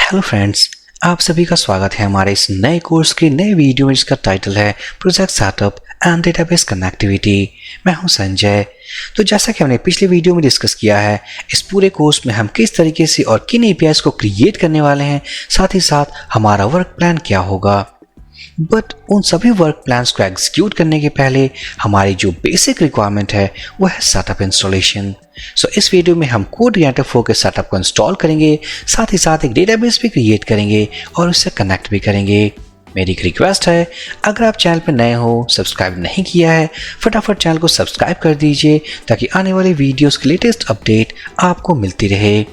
Hello friends, आप सभी का स्वागत है हमारे इस नए कोर्स के नए वीडियो में जिसका टाइटल है project setup and database connectivity. मैं हूं संजय। तो जैसा कि हमने पिछले वीडियो में डिस्कस किया है, इस पूरे कोर्स में हम किस तरीके से और किन एपीआईज को क्रिएट करने वाले हैं, साथ ही साथ हमारा वर्क प्लान क्या होगा। बट उन सभी वर्क प्लान्स को एग्जीक्यूट करने के पहले हमारी जो बेसिक रिक्वायरमेंट है वो है सेटअप इंस्टॉलेशन। सो इस वीडियो में हम कोडइग्नाइटर 4 के सेटअप को इंस्टॉल करेंगे, साथ ही साथ एक डेटाबेस भी क्रिएट करेंगे और उससे कनेक्ट भी करेंगे। मेरी एक रिक्वेस्ट है, अगर आप चैनल पर नए हो, सब्सक्राइब नहीं किया है, फटाफट चैनल को सब्सक्राइब कर दीजिए ताकि आने वाले वीडियोस की लेटेस्ट अपडेट आपको मिलती रहे।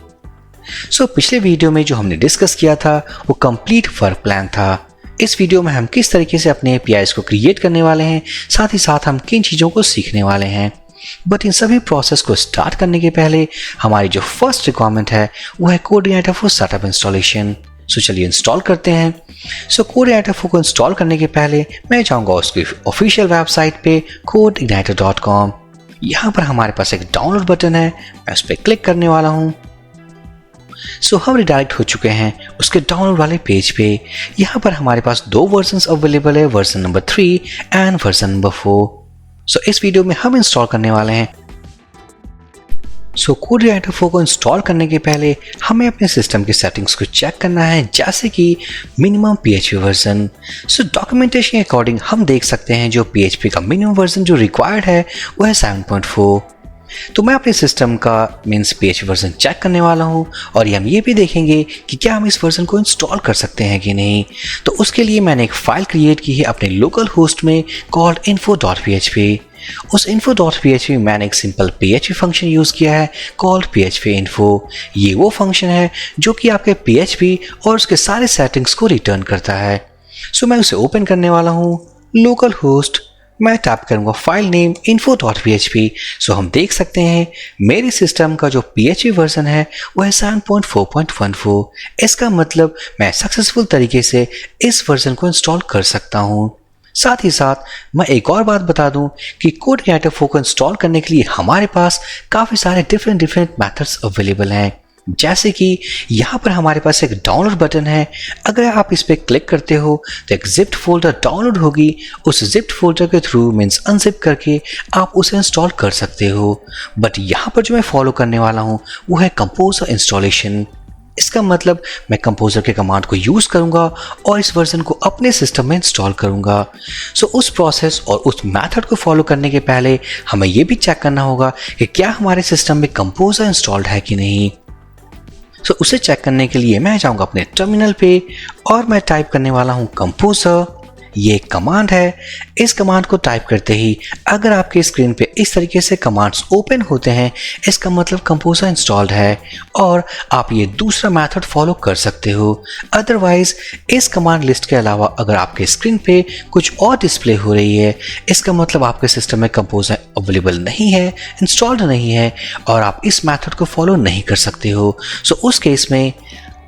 सो पिछले वीडियो में जो हमने डिस्कस किया था वो कंप्लीट वर्क प्लान था। इस वीडियो में हम किस तरीके से अपने एपीआईज को क्रिएट करने वाले हैं, साथ ही साथ हम किन चीज़ों को सीखने वाले हैं। बट इन सभी प्रोसेस को स्टार्ट करने के पहले हमारी जो फर्स्ट रिक्वायरमेंट है वो है कोडइग्नाइटर 4 सेटअप इंस्टॉलेशन। सो चलिए इंस्टॉल करते हैं। सो कोडइग्नाइटर 4 को इंस्टॉल करने के पहले मैं जाऊंगा उसकी ऑफिशियल वेबसाइट पे codeigniter.com। यहाँ पर हमारे पास एक डाउनलोड बटन है, मैं उस पर क्लिक करने वाला हूँ। सो हम रिडायरेक्ट हो चुके हैं उसके डाउनलोड वाले पेज पे। यहाँ पर हमारे पास दो वर्जन्स अवेलेबल है, version number 3 and version number 4। सो इस वीडियो में हम इंस्टॉल करने वाले हैं। सो कोडइग्नाइटर 4 को इंस्टॉल करने के पहले हमें अपने सिस्टम की सेटिंग्स को चेक करना है, जैसे कि मिनिमम PHP वर्जन। सो डॉक्यूमेंटेशन के अकॉर्डिंग हम देख सकते हैं जो PHP का मिनिमम वर्जन जो रिक्वायर्ड है वो है 7.4। तो मैं अपने सिस्टम का मीन्स PHP वर्जन चेक करने वाला हूँ और हम ये भी देखेंगे कि क्या हम इस वर्जन को इंस्टॉल कर सकते हैं कि नहीं। तो उसके लिए मैंने एक फाइल क्रिएट की है अपने लोकल होस्ट में कॉल्ड info.php। उस info.php में मैंने एक सिंपल PHP फंक्शन यूज़ किया है कॉल्ड PHP info। ये वो फंक्शन है जो कि आपके PHP और उसके सारे सेटिंग्स को रिटर्न करता है। सो मैं उसे ओपन करने वाला हूँ, लोकल होस्ट, मैं टैप करूंगा फाइल नेम info.php। सो हम देख सकते हैं मेरे सिस्टम का जो PHP वर्जन है वो है 7.4.14। इसका मतलब मैं सक्सेसफुल तरीके से इस वर्जन को इंस्टॉल कर सकता हूं। साथ ही साथ मैं एक और बात बता दूं कि कोडइग्नाइटर 4 को इंस्टॉल करने के लिए हमारे पास काफ़ी सारे डिफरेंट मेथड्स अवेलेबल हैं। जैसे कि यहाँ पर हमारे पास एक डाउनलोड बटन है, अगर आप इस पर क्लिक करते हो तो एक जिप्ड फोल्डर डाउनलोड होगी। उस जिप्ड फोल्डर के थ्रू मीन्स अनजिप करके आप उसे इंस्टॉल कर सकते हो। बट यहाँ पर जो मैं फॉलो करने वाला हूँ वो है कंपोजर इंस्टॉलेशन। इसका मतलब मैं कंपोजर के कमांड को यूज़ करूँगा और इस वर्जन को अपने सिस्टम में इंस्टॉल करूँगा। सो उस प्रोसेस और उस मेथड को फॉलो करने के पहले हमें ये भी चेक करना होगा कि क्या हमारे सिस्टम में कंपोजर इंस्टॉल्ड है कि नहीं। सो उसे चेक करने के लिए मैं जाऊंगा अपने टर्मिनल पे और मैं टाइप करने वाला हूं कंपोजर। ये एक कमांड है। इस कमांड को टाइप करते ही अगर आपके स्क्रीन पे इस तरीके से कमांड्स ओपन होते हैं, इसका मतलब कंपोजर इंस्टॉल्ड है और आप ये दूसरा मेथड फॉलो कर सकते हो। अदरवाइज इस कमांड लिस्ट के अलावा अगर आपके स्क्रीन पे कुछ और डिस्प्ले हो रही है, इसका मतलब आपके सिस्टम में कंपोजर अवेलेबल नहीं है, इंस्टॉल्ड नहीं है और आप इस मेथड को फॉलो नहीं कर सकते हो। सो उस केस में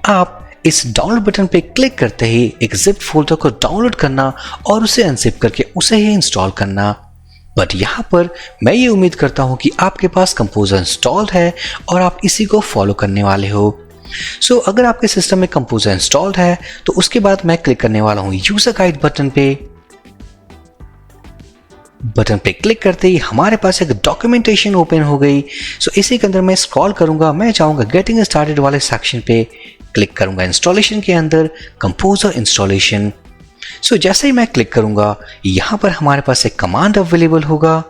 आप इस डाउनलोड बटन पे क्लिक करते ही एक जिप फोल्डर को डाउनलोड करना और उसे अनजिप करके उसे ही इंस्टॉल करना। बट यहाँ पर मैं ये उम्मीद करता हूँ कि आपके पास कंपोजर इंस्टॉल्ड है और आप इसी को फॉलो करने वाले हो। सो अगर आपके सिस्टम में कंपोजर इंस्टॉल्ड है तो उसके बाद मैं क्लिक करने वाला हूँ यूजर गाइड बटन पे। बटन पे क्लिक करते ही हमारे पास एक डॉक्यूमेंटेशन ओपन हो गई। सो इसी के अंदर मैं स्क्रॉल करूंगा, मैं जाऊंगा गेटिंग स्टार्टेड वाले सेक्शन पे, क्लिक करूंगा इंस्टॉलेशन के अंदर कंपोजर इंस्टॉलेशन। सो जैसे ही मैं क्लिक करूंगा यहाँ पर हमारे पास एक कमांड अवेलेबल होगा।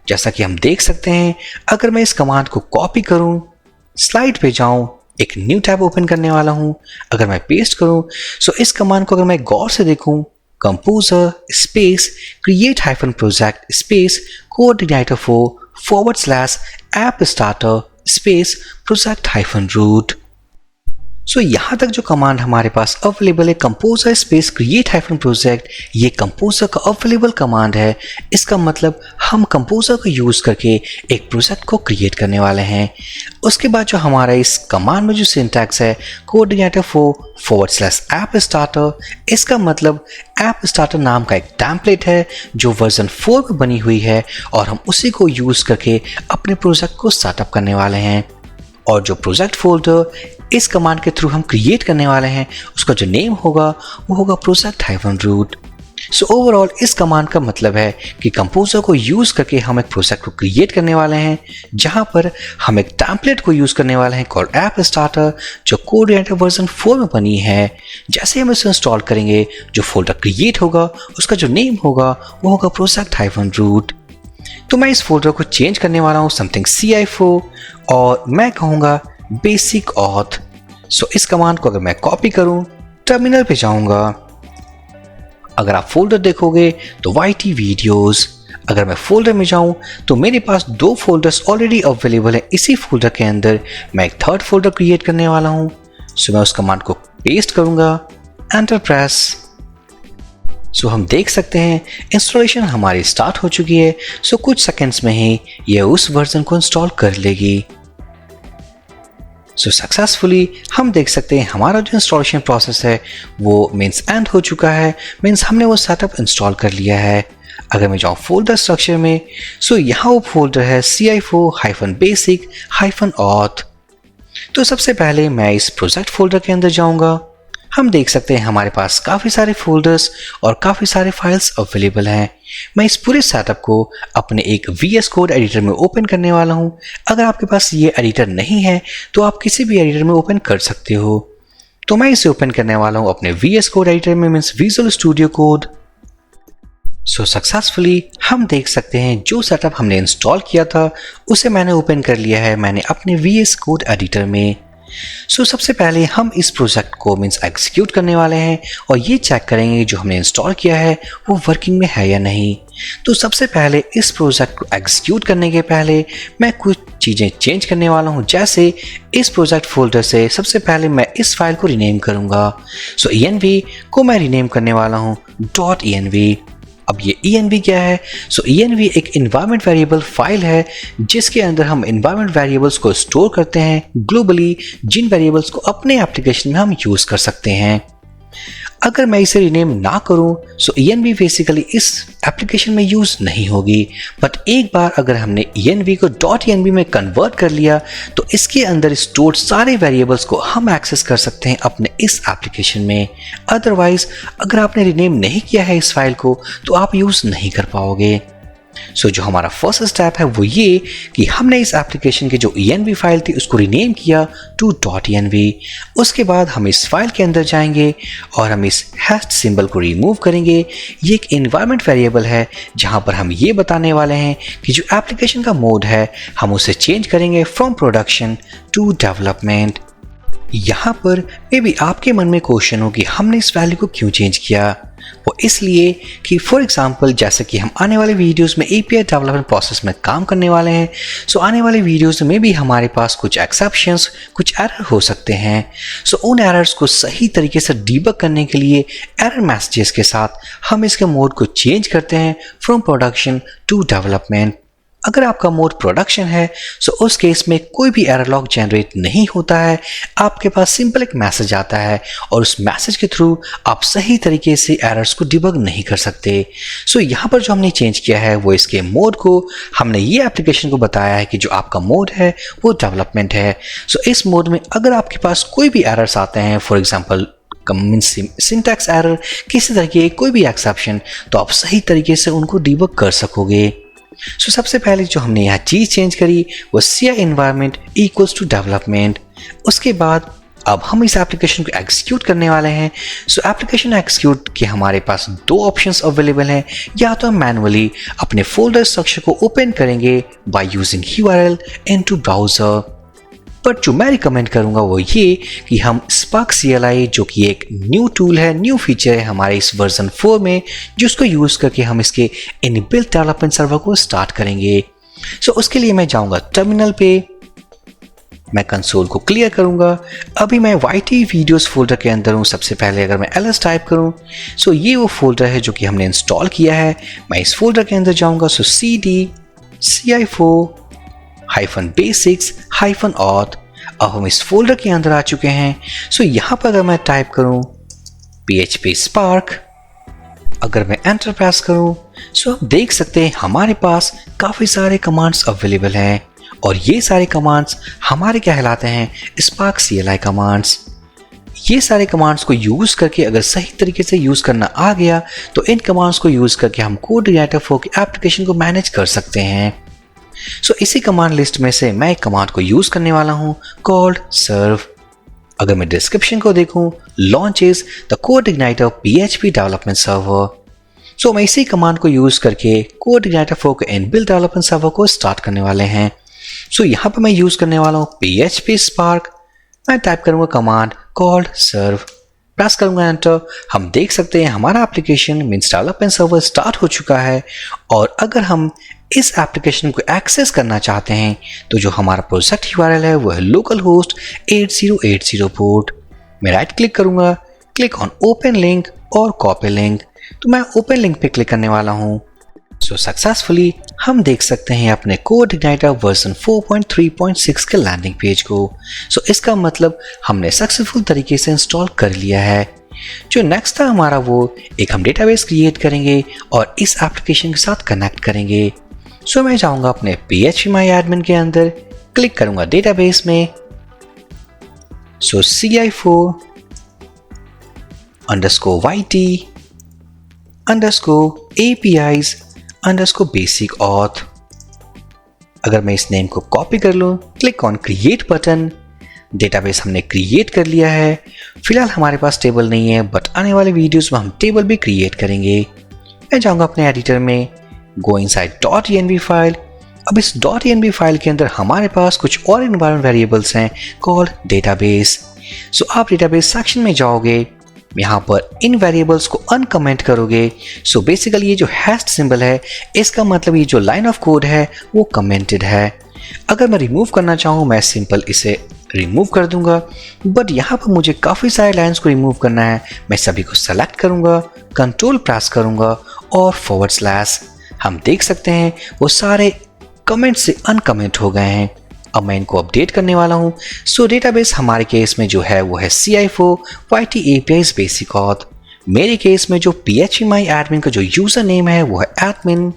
जैसा कि हम देख सकते हैं, अगर मैं इस कमांड को कॉपी करूं, स्लाइड पे जाऊं, एक न्यू टैब ओपन करने वाला हूं, अगर मैं पेस्ट करूं, सो इस कमांड को अगर मैं गौर से देखूं, composer space create hyphen project space codeignaiter 4 / app starter space project hyphen root। सो यहाँ तक जो कमांड हमारे पास अवेलेबल है composer space create hyphen project, ये कंपोजर का अवेलेबल कमांड है। इसका मतलब हम कंपोजर को यूज़ करके एक प्रोजेक्ट को क्रिएट करने वाले हैं। उसके बाद जो हमारा इस कमांड में जो सिंटैक्स है कोडइग्नाइटर 4 / app starter, इसका मतलब ऐप स्टार्टर नाम का एक टेम्पलेट है जो वर्जन 4 में बनी हुई है और हम उसी को यूज़ करके अपने प्रोजेक्ट को सेटअप करने वाले हैं। और जो प्रोजेक्ट फोल्डर इस कमांड के थ्रू हम क्रिएट करने वाले हैं उसका जो नेम होगा वो होगा project-root। सो ओवरऑल इस कमांड का मतलब है कि कंपोजर को यूज करके हम एक प्रोजेक्ट को क्रिएट करने वाले हैं जहां पर हम एक टेम्पलेट को यूज करने वाले हैं कॉल्ड ऐप स्टार्टर जो कोडरिडंट वर्जन 4 में बनी है। जैसे हम इसे इंस्टॉल करेंगे जो फोल्डर क्रिएट होगा उसका जो नेम होगा वो होगा project-root। तो मैं इस फोल्डर को चेंज करने वाला हूँ समथिंग CI4 और मैं कहूँगा बेसिक ऑथ। सो इस कमांड को अगर मैं कॉपी करूँ टर्मिनल पे जाऊँगा, अगर आप फोल्डर देखोगे तो YT वीडियोस। अगर मैं फोल्डर में जाऊं तो मेरे पास 2 फोल्डर्स ऑलरेडी अवेलेबल है। इसी फोल्डर के अंदर मैं एक थर्ड फोल्डर क्रिएट करने वाला हूं। सो मैं उस कमांड को पेस्ट करूंगा, एंटर प्रेस। सो हम देख सकते हैं इंस्टॉलेशन हमारी स्टार्ट हो चुकी है। सो कुछ सेकंड्स में ही ये उस वर्जन को इंस्टॉल कर लेगी। सो सक्सेसफुली हम देख सकते हैं हमारा जो इंस्टॉलेशन प्रोसेस है वो मीन्स एंड हो चुका है, मीन्स हमने वो सेटअप इंस्टॉल कर लिया है। अगर मैं जाऊँ फोल्डर स्ट्रक्चर में, सो यहाँ वो फोल्डर है CI4-basic-auth। तो सबसे पहले मैं इस प्रोजेक्ट फोल्डर के अंदर जाऊँगा। हम देख सकते हैं हमारे पास काफ़ी सारे फोल्डर्स और काफ़ी सारे फाइल्स अवेलेबल हैं। मैं इस पूरे सेटअप को अपने एक VS कोड एडिटर में ओपन करने वाला हूं। अगर आपके पास ये एडिटर नहीं है तो आप किसी भी एडिटर में ओपन कर सकते हो। तो मैं इसे ओपन करने वाला हूं अपने VS कोड एडिटर में, मीन्स विजुअल स्टूडियो कोड। सो सक्सेसफुली हम देख सकते हैं जो सेटअप हमने इंस्टॉल किया था उसे मैंने ओपन कर लिया है मैंने अपने VS कोड एडिटर में। सो सबसे पहले हम इस प्रोजेक्ट को मीन्स एग्जीक्यूट करने वाले हैं और ये चेक करेंगे जो हमने इंस्टॉल किया है वो वर्किंग में है या नहीं। तो सबसे पहले इस प्रोजेक्ट को एग्जीक्यूट करने के पहले मैं कुछ चीज़ें चेंज करने वाला हूँ। जैसे इस प्रोजेक्ट फोल्डर से सबसे पहले मैं इस फाइल को रीनेम करूँगा। सो env को मैं रीनेम करने वाला हूँ .env। अब ये env क्या है? सो env एक इन्वायरमेंट वेरिएबल फाइल है जिसके अंदर हम इन्वायरमेंट वेरिएबल्स को स्टोर करते हैं ग्लोबली, जिन वेरिएबल्स को अपने एप्लीकेशन में हम यूज कर सकते हैं। अगर मैं इसे रीनेम ना करूं सो env बेसिकली इस एप्लीकेशन में यूज नहीं होगी, बट एक बार अगर हमने env को .env में कन्वर्ट कर लिया तो इसके अंदर स्टोर्ड सारे वेरिएबल्स को हम एक्सेस कर सकते हैं अपने इस एप्लीकेशन में। अदरवाइज अगर आपने रीनेम नहीं किया है इस फाइल को तो आप यूज नहीं कर पाओगे। सो जो हमारा फर्स्ट स्टेप है वो ये कि हमने इस एप्लीकेशन की जो env फाइल थी उसको रीनेम किया टू .env। उसके बाद हम इस फाइल के अंदर जाएंगे और हम इस हैश सिंबल को रिमूव करेंगे। ये एक एनवायरनमेंट वेरिएबल है जहां पर हम ये बताने वाले हैं कि जो एप्लीकेशन का मोड है हम उसे चेंज करेंगे फ्रॉम प्रोडक्शन टू डेवलपमेंट। यहाँ पर मे बी आपके मन में क्वेश्चन हो कि हमने इस वैल्यू को क्यों चेंज किया। वो इसलिए कि फॉर एग्जांपल जैसे कि हम आने वाले वीडियोस में API डेवलपमेंट प्रोसेस में काम करने वाले हैं, सो आने वाले वीडियोस में भी हमारे पास कुछ एक्सेप्शंस, कुछ एरर हो सकते हैं। सो उन एरर्स को सही तरीके से डीबग करने के लिए एरर मैसेजेस के साथ हम इसके मोड को चेंज करते हैं फ्रॉम प्रोडक्शन टू डेवलपमेंट। अगर आपका मोड प्रोडक्शन है सो उस केस में कोई भी एरर लॉग जनरेट नहीं होता है, आपके पास सिंपल एक मैसेज आता है और उस मैसेज के थ्रू आप सही तरीके से एरर्स को डिबग नहीं कर सकते। सो यहाँ पर जो हमने चेंज किया है वो इसके मोड को हमने ये एप्लीकेशन को बताया है कि जो आपका मोड है वो डेवलपमेंट है। सो इस मोड में अगर आपके पास कोई भी एरर्स आते हैं, फॉर एग्जाम्पल सिंटैक्स एरर, किसी तरह की कोई भी एक्सेप्शन, तो आप सही तरीके से उनको डिबग कर सकोगे। सो सबसे पहले जो हमने यहाँ चीज़ चेंज करी वो CI environment equals to development। उसके बाद अब हम इस एप्लीकेशन को एग्जीक्यूट करने वाले हैं। सो एप्लीकेशन एग्जीक्यूट के हमारे पास 2 ऑप्शंस अवेलेबल हैं। या तो हम मैनुअली अपने फोल्डर स्ट्रक्चर को ओपन करेंगे by using URL into browser, but जो मैं रिकमेंड करूंगा वो ये कि हम Spark CLI जो कि एक न्यू टूल है, न्यू फीचर है हमारे इस वर्जन 4 में, जिसको यूज़ करके हम इसके इनबिल्ट डेवलपमेंट सर्वर को स्टार्ट करेंगे। सो उसके लिए मैं जाऊंगा टर्मिनल पे, मैं कंसोल को क्लियर करूंगा। अभी मैं YT वीडियोस फोल्डर के अंदर हूँ। सबसे पहले अगर मैं ls टाइप करूँ सो ये वो फोल्डर है जो कि हमने इंस्टॉल किया है। मैं इस फोल्डर के अंदर जाऊंगा। सो cd CI4-basics-auth। अब हम इस फोल्डर के अंदर आ चुके हैं। सो यहाँ पर अगर मैं टाइप करूँ PHP Spark अगर मैं एंटर प्रेस करूं सो आप देख सकते हैं हमारे पास काफ़ी सारे कमांड्स अवेलेबल हैं और ये सारे कमांड्स हमारे कहलाते हैं स्पार्क CLI कमांड्स। ये सारे कमांड्स को यूज़ करके अगर सही तरीके से यूज़ करना आ गया तो इन कमांड्स को यूज़ करके हम कोडिग्नाइटर 4 की एप्लीकेशन को मैनेज कर सकते हैं। सो इसी कमांड लिस्ट में से मैं एक कमांड को यूज़ करने वाला हूँ कॉल्ड सर्व। अगर मैं डिस्क्रिप्शन को देखूं, launches the CodeIgniter PHP development server. So मैं इसी कमांड को यूज़ करके कोडिग्नाइटर 4 के इनबिल्ट डेवलपमेंट सर्वर को स्टार्ट करने वाले हैं। सो यहाँ पर मैं यूज़ करने वाला हूँ PHP Spark। मैं टाइप करूँगा कमांड कॉल्ड सर्व, प्रेस करूँगा एंटर। हम देख सकते हैं हमारा application means development server start हो चुका है और अगर हम इस एप्लीकेशन को एक्सेस करना चाहते हैं तो जो हमारा प्रोजेक्ट URL है वो है लोकल होस्ट 8080 पोर्ट। मैं राइट क्लिक करूँगा, क्लिक ऑन ओपन लिंक और कॉपी लिंक। तो मैं ओपन लिंक पे क्लिक करने वाला हूँ। सो सक्सेसफुली हम देख सकते हैं अपने कोडिग्नाइटर वर्जन 4.3.6 के लैंडिंग पेज को। सो इसका मतलब हमने सक्सेसफुल तरीके से इंस्टॉल कर लिया है। जो नेक्स्ट था हमारा वो एक हम डेटाबेस क्रिएट करेंगे और इस एप्लीकेशन के साथ कनेक्ट करेंगे। सो मैं जाऊंगा अपने phpMyAdmin के अंदर, क्लिक करूंगा डेटाबेस में। सो ci4 _yt _apis _basic auth। अगर मैं इस नेम को कॉपी कर लूँ, click on create button. Database हमने क्रिएट कर लिया है। फिलहाल हमारे पास टेबल नहीं है बट आने वाले वीडियोस में हम टेबल भी क्रिएट करेंगे। मैं जाऊंगा अपने एडिटर में, गो इनसाइड .env फाइल। अब इस .env फाइल के अंदर हमारे पास कुछ और एनवायरनमेंट वेरिएबल्स हैं कॉल्ड डेटाबेस। सो आप डेटाबेस सेक्शन में जाओगे, यहाँ पर इन वेरिएबल्स को अनकमेंट करोगे। सो बेसिकली ये जो हैश सिंबल है इसका मतलब ये जो लाइन ऑफ कोड है वो कमेंटेड है। अगर मैं रिमूव करना चाहूँ मैं सिंपल इसे रिमूव कर दूंगा बट यहाँ पर मुझे काफ़ी सारे लाइन्स को रिमूव करना है। मैं सभी को सेलेक्ट करूँगा, कंट्रोल प्रेस करूँगा और / हम देख सकते हैं वो सारे कमेंट से अनकमेंट हो गए हैं। अब मैं इनको अपडेट करने वाला हूँ। सो डेटाबेस हमारे केस में जो है वो है ci4 yt apis basic auth। मेरे केस में जो phpMyAdmin का जो यूज़र नेम है वो है admin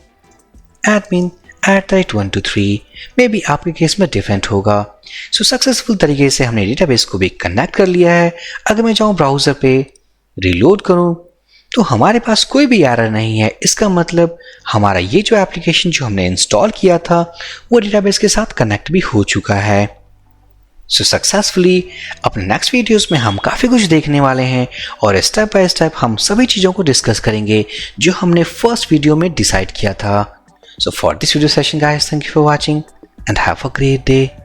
@123। मे बी आपके केस में डिफरेंट होगा। सो सक्सेसफुल तरीके से हमने डेटाबेस को भी कनेक्ट कर लिया है। अगर मैं जाऊँ ब्राउज़र पे, रिलोड करूँ तो हमारे पास कोई भी एरर नहीं है। इसका मतलब हमारा ये जो एप्लीकेशन जो हमने इंस्टॉल किया था वो डेटाबेस के साथ कनेक्ट भी हो चुका है। सो सक्सेसफुली अपने नेक्स्ट वीडियोस में हम काफ़ी कुछ देखने वाले हैं और स्टेप बाय स्टेप हम सभी चीज़ों को डिस्कस करेंगे जो हमने फर्स्ट वीडियो में डिसाइड किया था। So for this video session guys, thank you for watching and have a great day.